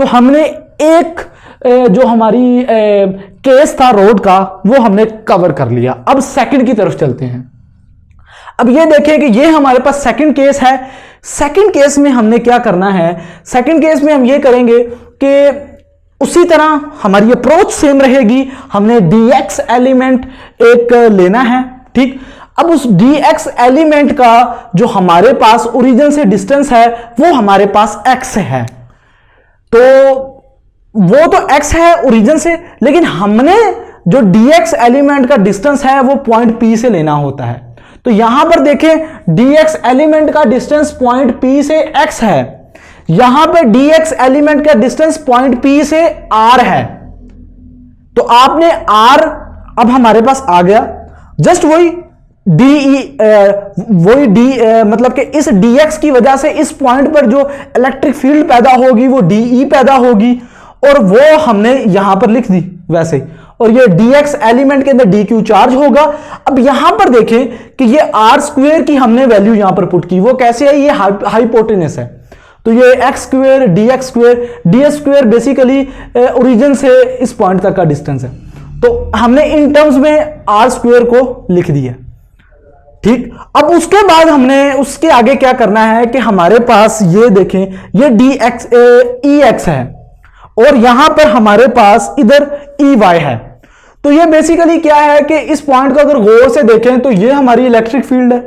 तो हमने एक जो हमारी केस था रोड का वो हमने कवर कर लिया। अब सेकंड की तरफ चलते हैं। अब ये देखें कि ये हमारे पास सेकंड केस है। सेकंड केस में हमने क्या करना है, सेकंड केस में हम ये करेंगे कि उसी तरह हमारी अप्रोच सेम रहेगी। हमने dx एलिमेंट एक लेना है, ठीक। अब उस dx एलिमेंट का जो हमारे पास ओरिजिन से डिस्टेंस है वो हमारे पास x है, तो वो तो x है ओरिजिन से, लेकिन हमने जो dx एलिमेंट का डिस्टेंस है वो पॉइंट P से लेना होता है। तो यहां पर देखें dx एलिमेंट का डिस्टेंस पॉइंट P से x है, यहां पर dx एलिमेंट का डिस्टेंस पॉइंट P से r है। तो आपने r अब हमारे पास आ गया, जस्ट वही मतलब कि इस dx की वजह से इस पॉइंट पर जो इलेक्ट्रिक फील्ड पैदा होगी वो dE पैदा होगी, और वो हमने यहां पर लिख दी वैसे, और ये dx एलिमेंट के अंदर dq चार्ज होगा। अब यहां पर देखें कि ये r स्क्वायर की हमने वैल्यू यहां पर पुट की, वो कैसे है, ये हाइपोटेनस है, तो ये x square dx square, ds square basically origin से इस पॉइंट तक का डिस्टेंस है, तो हमने इन टर्म्स में r स्क्वायर को लिख दिया, ठीक। अब उसके बाद हमने उसके आगे क्या करना है कि हमारे पास ये देखें ये dx ex है और यहां पर हमारे पास इधर ey है। तो ये बेसिकली क्या है कि इस पॉइंट को अगर गौर से देखें तो ये हमारी इलेक्ट्रिक फील्ड है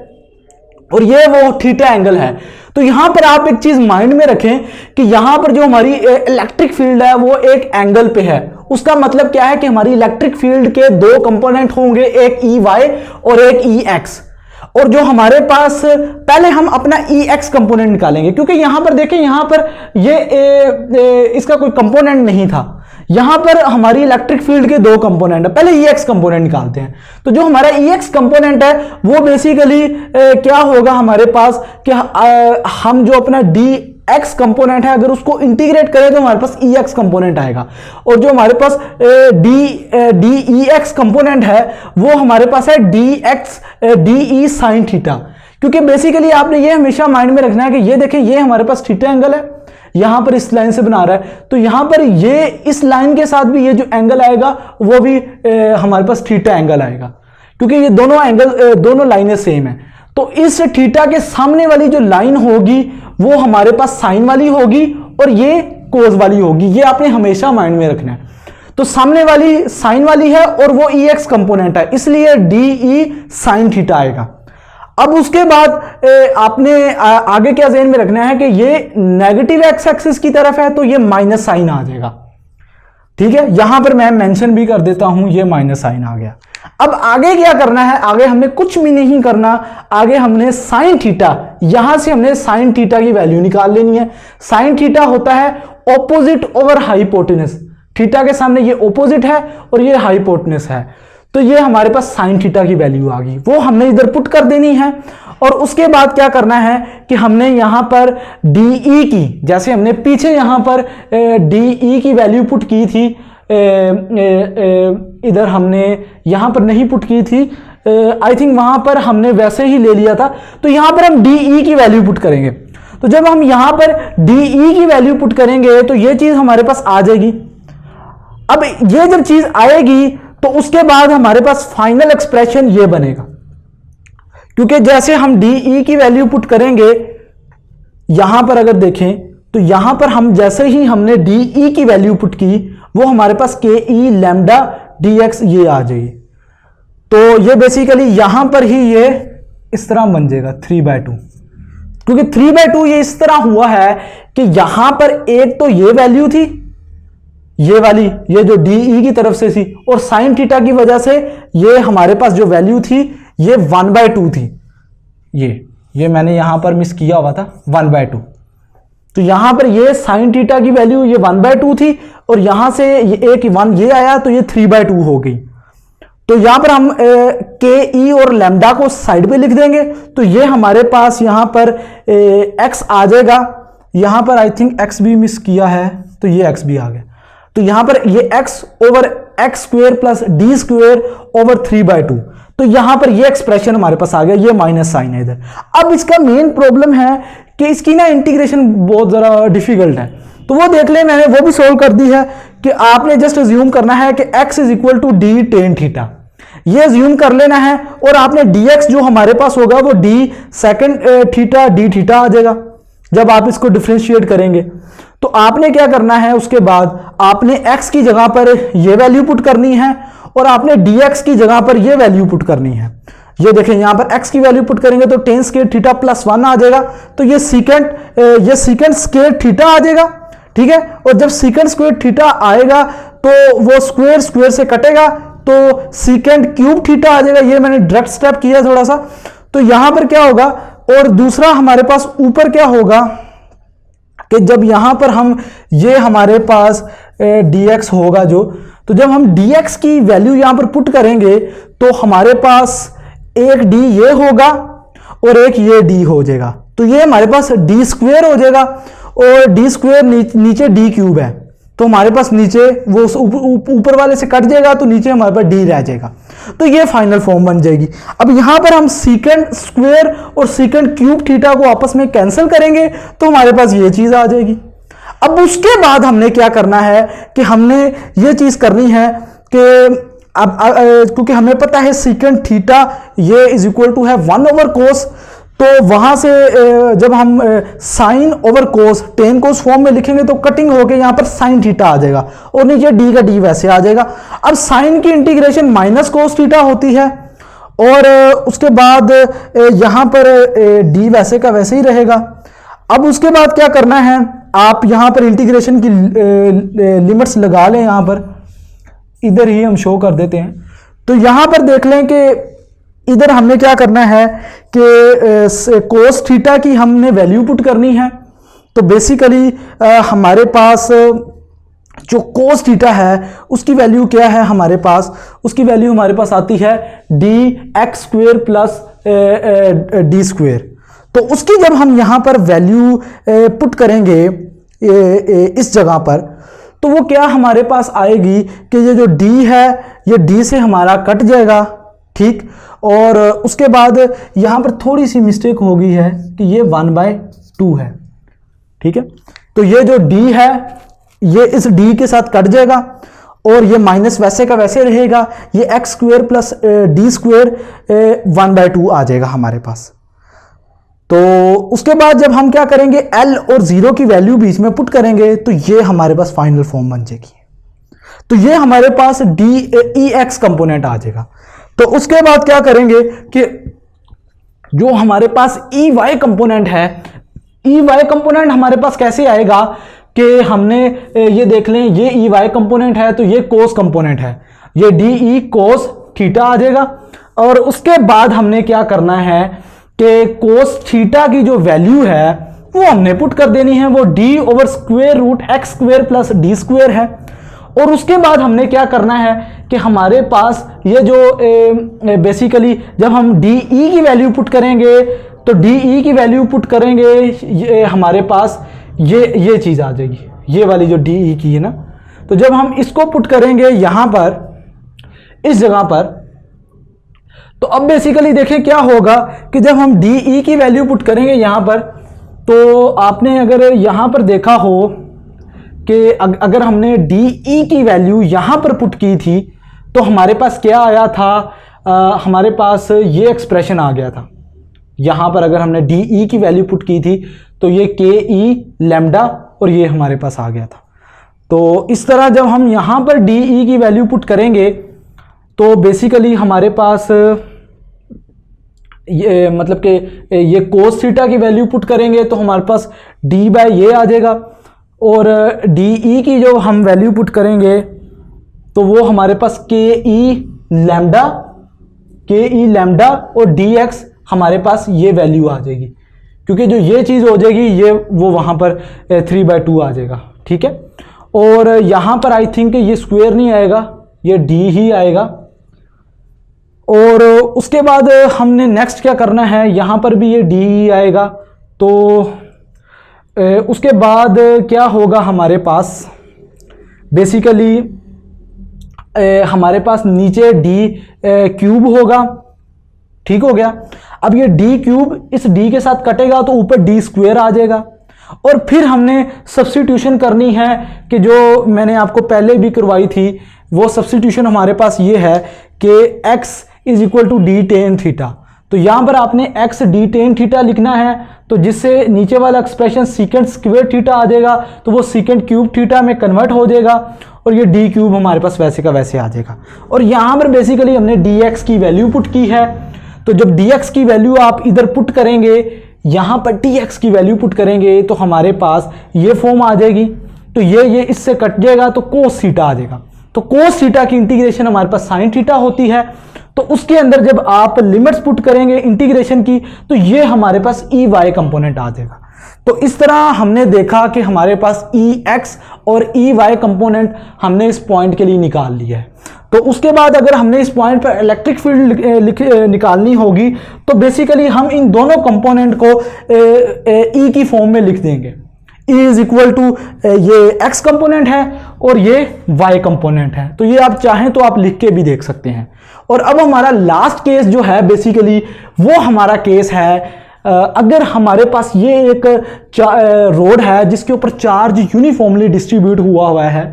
और ये वो थीटा एंगल है। तो यहां पर आप एक चीज माइंड में रखें कि यहां पर जो हमारी इलेक्ट्रिक फील्ड है वो एक एंगल पे है। उसका मतलब क्या है कि हमारी इलेक्ट्रिक फील्ड के दो कंपोनेंट होंगे, एक Ey और एक Ex। और जो हमारे पास पहले हम अपना Ex कंपोनेंट निकालेंगे, क्योंकि यहां पर देखें यहां पर ये इसका कोई कंपोनेंट नहीं था, यहां पर हमारी इलेक्ट्रिक फील्ड के दो कंपोनेंट है। पहले Ex कंपोनेंट निकालते हैं। तो जो हमारा Ex कंपोनेंट है वो बेसिकली क्या होगा हमारे पास कि हम जो अपना dx कंपोनेंट है अगर उसको इंटीग्रेट करें तो हमारे पास Ex कंपोनेंट आएगा, और जो हमारे पास dex कंपोनेंट है वो हमारे पास है de sin थीटा। क्योंकि बेसिकली आपने ये हमेशा माइंड में रखना है कि ये देखें ये हमारे पास थीटा एंगल है, यहां पर इस लाइन से बना रहा है, तो यहां पर ये इस लाइन के साथ भी ये जो एंगल आएगा वो भी हमारे पास थीटा एंगल आएगा, क्योंकि ये दोनों लाइनें सेम है। तो इस थीटा के सामने वाली जो लाइन होगी वो हमारे पास साइन वाली होगी और ये कोस वाली होगी, ये आपने हमेशा माइंड में रखना है। तो सामने वाली साइन वाली है और वो Ex कंपोनेंट है, इसलिए de sin थीटा आएगा। अब उसके बाद आपने आगे क्या ज़हन में रखना है कि ये नेगेटिव एक्स एक्सिस की तरफ है, तो ये माइनस साइन आ जाएगा, ठीक है। यहां पर मैं मेंशन भी कर देता हूं, ये माइनस साइन आ गया। अब आगे क्या करना है, आगे हमने कुछ भी नहीं करना, आगे हमने साइन थीटा, यहां से हमने साइन थीटा की वैल्यू निकाल लेनी है। साइन थीटा होता है ऑपोजिट ओवर हाइपोटेनस, थीटा के सामने ये ऑपोजिट है और ये हाइपोटेनस है, तो ये हमारे पास साइन थीटा की वैल्यू आ गई, वो हमने इधर पुट कर देनी है। और उसके बाद क्या करना है कि हमने यहां पर de की, जैसे हमने पीछे यहां पर de की वैल्यू पुट की थी, इधर हमने यहां पर नहीं पुट की थी, आई थिंक वहां पर हमने वैसे ही ले लिया था, तो यहां पर हम de की वैल्यू पुट करेंगे। तो जब हम यहां पर de की वैल्यू पुट करेंगे तो ये चीज हमारे पास आ जाएगी। अब ये जब चीज आएगी तो उसके बाद हमारे पास फाइनल एक्सप्रेशन ये बनेगा, क्योंकि जैसे हम de की वैल्यू पुट करेंगे यहां पर अगर देखें तो यहां पर हम जैसे ही हमने de की वैल्यू पुट की वो हमारे पास ke लैम्डा dx ये आ जाएगी। तो ये बेसिकली यहां पर ही ये इस तरह बन जाएगा 3/2, क्योंकि 3/2 ये इस तरह हुआ है कि यहां पर एक तो ये वैल्यू थी, ये वाली, ये जो de की तरफ से थी, और साइन थीटा की वजह से ये हमारे पास जो वैल्यू थी ये 1/2 थी, ये मैंने यहां पर मिस किया हुआ था 1/2। तो यहां पर ये साइन थीटा की वैल्यू ये 1/2 थी और यहां से ये एक 1 ये आया तो ये 3/2 हो गई। तो यहां पर हम ke और लैम्डा को साइड पे लिख देंगे, तो ये हमारे पास यहां पर x आ जाएगा। यहां पर आई थिंक x भी मिस किया है, तो ये x भी आ गया। तो यहां पर ये x over x square plus d square over 3/2, तो यहां पर ये एक्सप्रेशन हमारे पास आ गया, ये माइनस साइन है इधर। अब इसका मेन प्रॉब्लम है कि इसकी ना इंटीग्रेशन बहुत ज़रा डिफिकल्ट है, तो वो देख ले, मैंने वो भी सोल्व कर दी है कि आपने जस्ट अज्यूम करना है कि x is equal to D tan theta, ये अज्यूम कर लेना है और आपने dx जो हमारे पास होगा वो d second theta D theta आ जाएगा जब आप इसको डिफरेंशिएट करेंगे। तो आपने क्या करना है, उसके बाद आपने x की जगह पर ये वैल्यू पुट करनी है और आपने dx की जगह पर ये वैल्यू पुट करनी है। ये देखें यहां पर x की वैल्यू पुट करेंगे तो टेन स्क्वायर थीटा प्लस 1 आ जाएगा, तो ये सीकेंट स्क्वायर थीटा आ जाएगा, ठीक है। और जब सीकेंट स्क्वायर थीटा आएगा तो वो स्क्वायर स्क्वायर से कटेगा तो सीकेंट क्यूब थीटा आ जाएगा। ये मैंने डायरेक्ट स्टेप किया थोड़ा सा। तो यहां पर क्या होगा, और दूसरा हमारे पास ऊपर क्या होगा कि जब यहां पर हम ये हमारे पास dx होगा जो, तो जब हम dx की वैल्यू यहां पर पुट करेंगे तो हमारे पास एक d ये होगा और एक ये d हो जाएगा, तो ये हमारे पास d स्क्वायर हो जाएगा और d स्क्वायर नीचे d क्यूब है, तो हमारे पास नीचे वो ऊपर वाले से कट जाएगा तो नीचे हमारे पास d रह जाएगा, तो ये फाइनल फॉर्म बन जाएगी। अब यहां पर हम सीकेंट स्क्वायर और सीकेंट क्यूब थीटा को आपस में कैंसिल करेंगे तो हमारे पास ये चीज आ जाएगी। अब उसके बाद हमने क्या करना है कि हमने ये चीज करनी है कि अब क्योंकि हमें पता है सीकेंट थीटा ये इज इक्वल टू है 1 ओवर कोस, तो वहां से जब हम साइन ओवर कोस टेन कोस फॉर्म में लिखेंगे तो कटिंग होके यहां पर साइन थीटा आ जाएगा और नीचे डी का डी वैसे आ जाएगा। अब साइन की इंटीग्रेशन माइनस कोस थीटा होती है और उसके बाद यहां पर डी वैसे का वैसे ही रहेगा। अब उसके बाद क्या करना है, आप यहां पर इंटीग्रेशन की लिमिट्स लगा लें, यहां पर इधर ही हम शो कर देते हैं। तो यहां पर देख लें कि इधर हमने क्या करना है कि कोस थीटा की हमने वैल्यू पुट करनी है। तो बेसिकली हमारे पास जो कोस थीटा है उसकी वैल्यू क्या है हमारे पास, उसकी वैल्यू हमारे पास आती है D x square plus D square. तो उसकी जब हम यहां पर वैल्यू पुट करेंगे इस जगह पर, तो वो क्या हमारे पास आएगी कि ये जो d है ये d से हमारा कट जाएगा, ठीक। और उसके बाद यहां पर थोड़ी सी मिस्टेक हो गई है कि ये 1/2 है, ठीक है। तो ये जो d है ये इस d के साथ कट जाएगा और ये माइनस वैसे का वैसे रहेगा, ये x square plus D square 1/2 आ जाएगा हमारे पास। तो उसके बाद जब हम क्या करेंगे L और 0 की वैल्यू बीच में पुट करेंगे तो ये हमारे पास फाइनल फॉर्म बन जाएगी। तो ये हमारे पास DEX कंपोनेंट आ जाएगा। तो उसके बाद क्या करेंगे कि जो हमारे पास EY कंपोनेंट है, EY कंपोनेंट हमारे पास कैसे आएगा कि हमने ये देख लें ये EY कंपोनेंट है तो ये कोस कंपोनेंट है, ये DE कोस थीटा आ जाएगा। और उसके बाद हमने क्या करना है कि कोस थीटा की जो वैल्यू है वो हमने पुट कर देनी है, वो d over square root x square plus d square है। और उसके बाद हमने क्या करना है कि हमारे पास ये जो बेसिकली जब हम DE की वैल्यू पुट करेंगे तो DE की वैल्यू पुट करेंगे ये हमारे पास ये चीज़ आ जाएगी, ये वाली जो DE की है ना। तो जब हम इसको पुट करेंगे यहाँ पर इस जगह पर, तो अब बेसिकली देखें क्या होगा कि जब हम DE की वैल्यू पुट करेंगे यहाँ पर, तो आपने अगर यहाँ पर देखा हो कि अगर हमने DE की वैल्यू यहाँ पर पुट की थी तो हमारे पास क्या आया था, हमारे पास ये एक्सप्रेशन आ गया था। यहाँ पर अगर हमने DE की वैल्यू पुट की थी तो ये KE लैम्डा और ये हमारे पास आ गया था। तो इस तरह जब हम यहाँ पर DE की वैल्यू पुट करेंगे तो बेसिकली हमारे पास ये मतलब कि ये कोस थीटा की वैल्यू पुट करेंगे तो हमारे पास d बाय ये आ जाएगा और DE की जो हम वैल्यू पुट करेंगे तो वो हमारे पास KE लैम्डा और dx हमारे पास ये वैल्यू आ जाएगी, क्योंकि जो ये चीज़ हो जाएगी ये वो वहाँ पर 3/2 आ जाएगा, ठीक है। और यहाँ पर आई थिंक ये स्क्वायर नहीं आएगा, ये d ही आएगा। और उसके बाद हमने नेक्स्ट क्या करना है, यहाँ पर भी ये d आएगा। तो उसके बाद क्या होगा हमारे पास, बेसिकली हमारे पास नीचे d क्यूब होगा, ठीक हो गया। अब ये d क्यूब इस d के साथ कटेगा तो ऊपर d स्क्वायर आ जाएगा। और फिर हमने सब्स्टिट्यूशन करनी है कि जो मैंने आपको पहले भी करवाई थी, वो सब्स्टिट्यूशन हमारे पास ये है कि x is equal to D tan theta. तो यहां पर आपने x डी टेन थीटा लिखना है, तो जिससे नीचे वाला एक्सप्रेशन सीकेंट स्क्वायर थीटा आ जाएगा, तो वो सीकेंट क्यूब थीटा में कन्वर्ट हो जाएगा और ये डी क्यूब हमारे पास वैसे का वैसे आ जाएगा। और यहां पर बेसिकली हमने dx की वैल्यू पुट की है। तो जब dx की वैल्यू आप इधर पुट करेंगे, यहां पर dx की वैल्यू पुट करेंगे, तो हमारे पास ये फॉर्म आ जाएगी। तो ये इससे कट जाएगा तो कोस थीटा आ जाएगा। तो कोस थीटा की इंटीग्रेशन हमारे पास साइन थीटा होती है। तो उसके अंदर जब आप लिमिट्स पुट करेंगे इंटीग्रेशन की, तो ये हमारे पास ई वाई कंपोनेंट आ जाएगा। तो इस तरह हमने देखा कि हमारे पास ई एक्स और ई वाई कंपोनेंट हमने इस पॉइंट के लिए निकाल लिया है। तो उसके बाद अगर हमने इस पॉइंट पर इलेक्ट्रिक फील्ड निकालनी होगी, तो बेसिकली हम इन दोनों कंपोनेंट को ई की फॉर्म में लिख देंगे। E इज इक्वल टू ये x कंपोनेंट है और ये y कंपोनेंट है। तो ये आप चाहें तो आप लिख के भी देख सकते हैं। और अब हमारा लास्ट केस जो है बेसिकली वो हमारा केस है, अगर हमारे पास ये एक रोड है जिसके ऊपर चार्ज यूनिफॉर्मली डिस्ट्रीब्यूट हुआ है,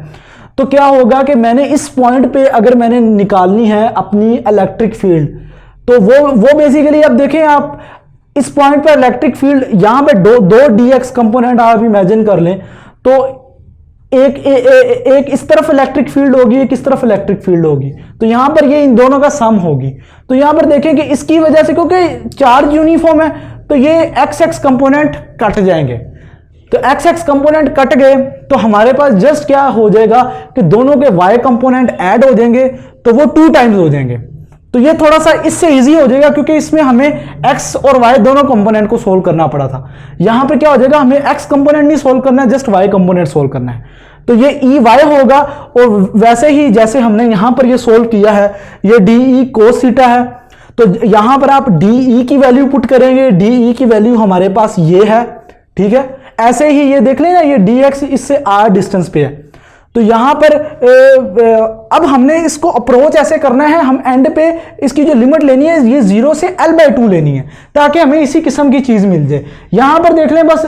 तो क्या होगा कि मैंने इस पॉइंट पे अगर मैंने निकालनी है अपनी इलेक्ट्रिक फील्ड, तो वो बेसिकली अब देखें आप इस पॉइंट पर इलेक्ट्रिक फील्ड यहां पे दो डीएक्स कंपोनेंट आप इमेजिन कर लें, तो एक इस तरफ इलेक्ट्रिक फील्ड होगी, एक इस तरफ इलेक्ट्रिक फील्ड होगी। तो यहां पर ये इन दोनों का सम होगी। तो यहां पर देखें कि इसकी वजह से क्योंकि चार्ज यूनिफॉर्म है, तो ये एक्स एक्स कंपोनेंट कट जाएंगे। तो एक्स एक्स कंपोनेंट कट गए तो हमारे पास जस्ट क्या हो जाएगा कि दोनों के वाई कंपोनेंट ऐड हो जाएंगे, तो वो 2 टाइम्स हो जाएंगे। तो ये थोड़ा सा इससे इजी हो जाएगा क्योंकि इसमें हमें x और y दोनों कंपोनेंट को सोल्व करना पड़ा था। यहां पे क्या हो जाएगा, हमें x कंपोनेंट नहीं सोल्व करना है, जस्ट y कंपोनेंट सोल्व करना है। तो ये ई वाई होगा। और वैसे ही जैसे हमने यहां पर ये सोल्व किया है, ये डी ई कोस थीटा है, तो यहां पर आप डी ई की वैल्यू पुट करेंगे, डी ई की वैल्यू हमारे पास ये है, ठीक है। ऐसे ही ये देख लेना, ये डी एक्स इससे r डिस्टेंस पे है। तो यहां पर अब हमने इसको अप्रोच ऐसे करना है, हम एंड पे इसकी जो लिमिट लेनी है ये 0 से l/2 लेनी है, ताकि हमें इसी किस्म की चीज मिल जाए। यहां पर देख लें, बस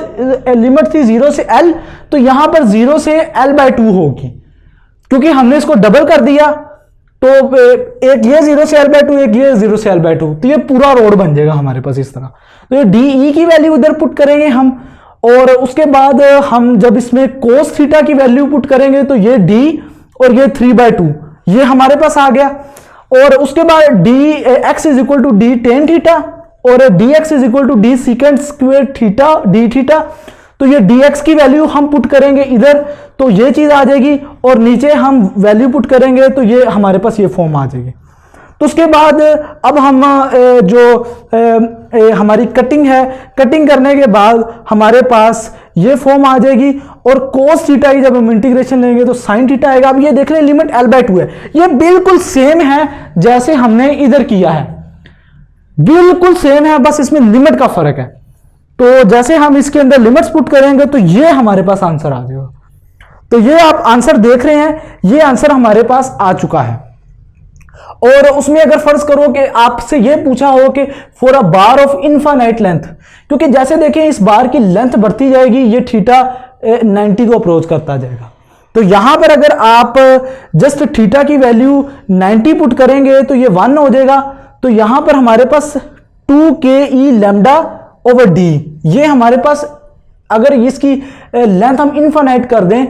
लिमिट थी 0 से l, तो यहां पर 0 से l/2 होगी, क्योंकि हमने इसको डबल कर दिया। तो एक ये 0 से l/2, एक ये 0 से l/2, तो ये पूरा रोड बन जाएगा हमारे पास इस तरह। तो ये डी ई की वैल्यू इधर पुट करेंगे हम, और उसके बाद हम जब इसमें कोस थीटा की वैल्यू पुट करेंगे, तो ये d और ये 3/2 ये हमारे पास आ गया। और उसके बाद D X is equal to D tan theta और D X is equal to D secant square theta D theta. तो ये डी एक्स की वैल्यू हम पुट करेंगे इधर, तो ये चीज आ जाएगी, और नीचे हम वैल्यू पुट करेंगे तो ये हमारे पास ये फॉर्म आ जाएगी। तो उसके बाद अब हम जो हमारी कटिंग है, कटिंग करने के बाद हमारे पास ये फॉर्म आ जाएगी, और कोस थीटा की जब हम इंटीग्रेशन लेंगे तो साइन थीटा आएगा। अब ये देख लें लिमिट l/2 है, ये बिल्कुल सेम है जैसे हमने इधर किया है, बिल्कुल सेम है, बस इसमें लिमिट का फर्क है। तो जैसे हम इसके अंदर लिमिट्स पुट करेंगे तो ये हमारे पास आंसर आ जाएगा। तो ये आप आंसर देख रहे हैं, ये आंसर हमारे पास आ चुका है। और उसमें अगर फर्ज करो कि आपसे यह पूछा हो कि for a bar of infinite length, क्योंकि जैसे देखें इस बार की लेंथ बढ़ती जाएगी, ये थीटा 90 को अप्रोच करता जाएगा। तो यहां पर अगर आप जस्ट थीटा की वैल्यू 90 पुट करेंगे तो ये 1 हो जाएगा। तो यहां पर हमारे पास 2ke लैम्डा ओवर डी, ये हमारे पास अगर इसकी लेंथ हम इनफाइनाइट कर दें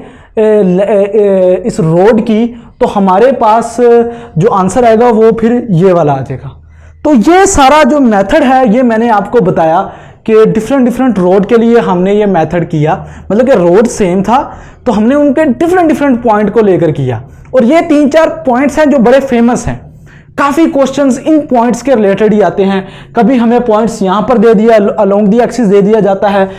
इस रोड की, तो हमारे पास जो आंसर आएगा वो फिर ये वाला आ जाएगा। तो ये सारा जो मेथड है ये मैंने आपको बताया कि डिफरेंट रोड के लिए हमने ये मेथड किया, मतलब कि रोड सेम था तो हमने उनके डिफरेंट पॉइंट को लेकर किया। और ये 3-4 पॉइंट्स हैं जो बड़े फेमस हैं, काफी क्वेश्चंस इन पॉइंट्स के रिलेटेड ही आते हैं। कभी हमें पॉइंट्स यहां पर दे दिया, अलोंग दी एक्सिस दे दिया जाता है,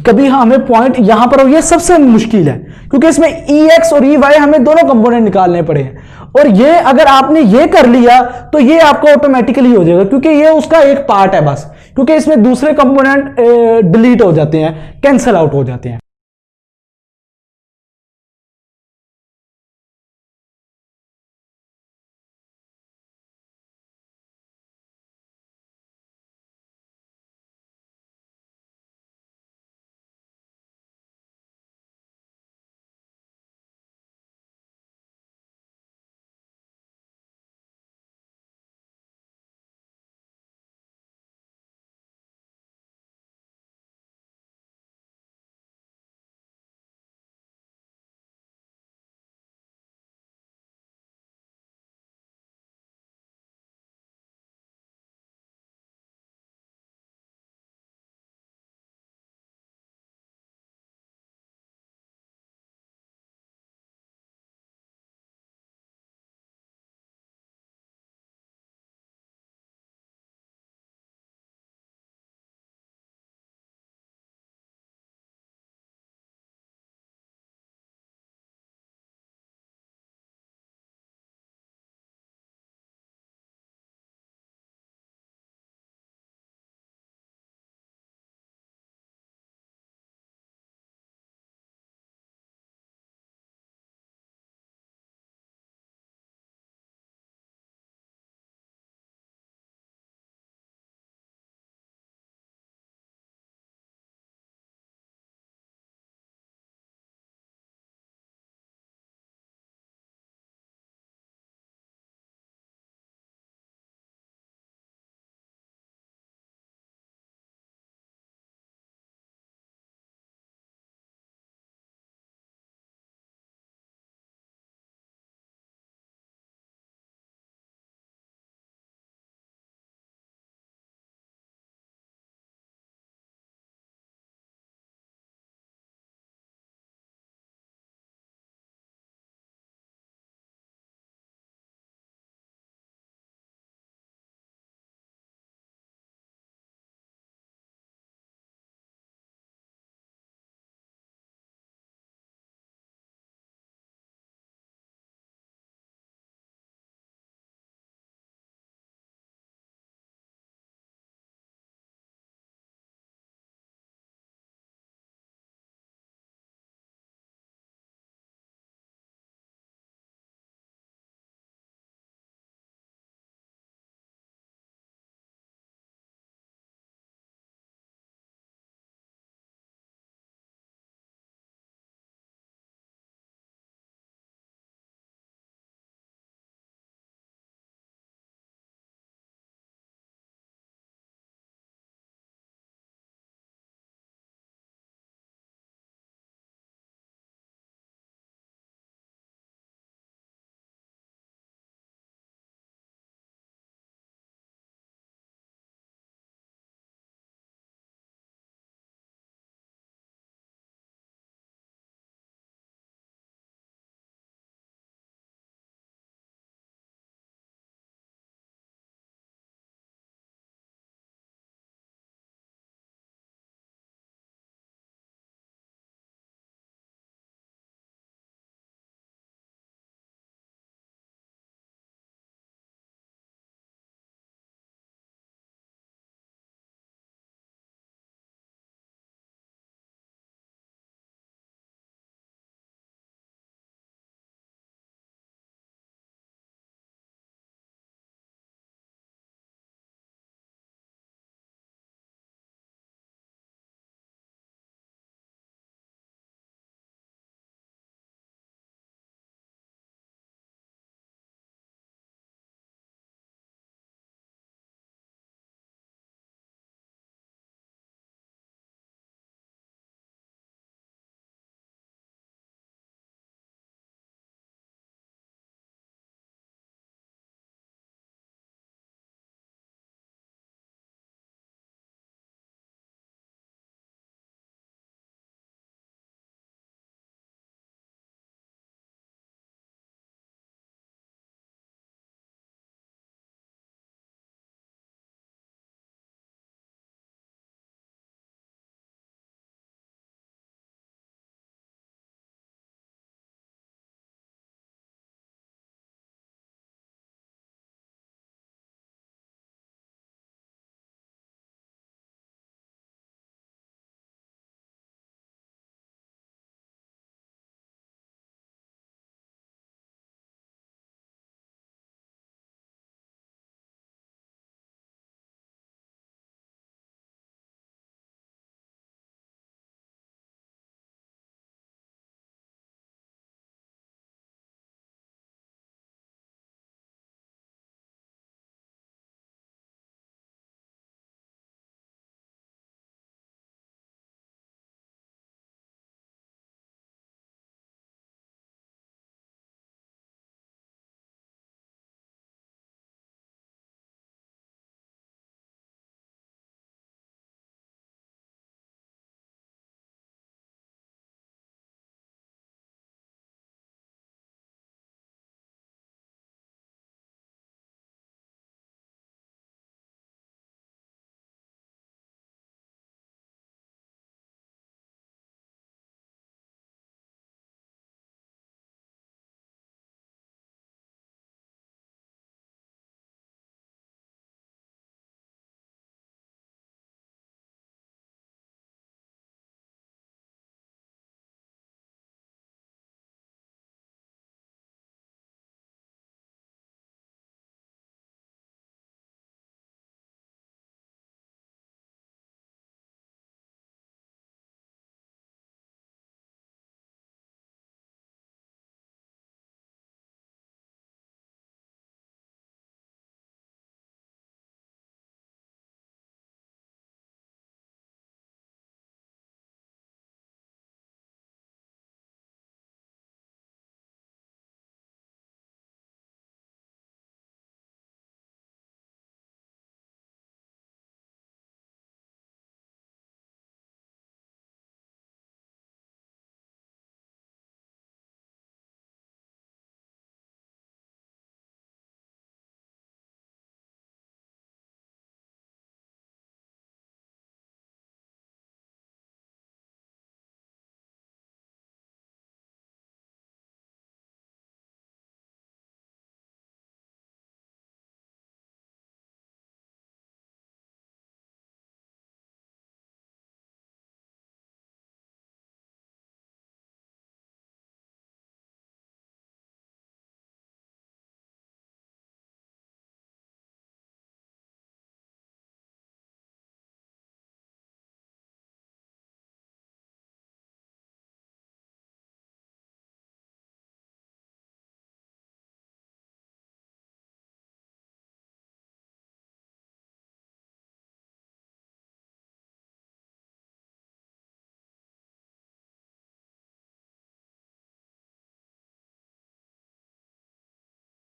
कभी हमें पॉइंट यहां पर, ये सबसे मुश्किल है क्योंकि इसमें Ex और Ey हमें दोनों कंपोनेंट निकालने पड़े हैं। और ये अगर आपने ये कर लिया तो ये आपको ऑटोमेटिकली हो जाएगा, क्योंकि ये उसका एक पार्ट है बस, क्योंकि इसमें दूसरे कंपोनेंट डिलीट हो जाते हैं, कैंसल आउट हो जाते हैं।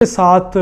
के साथ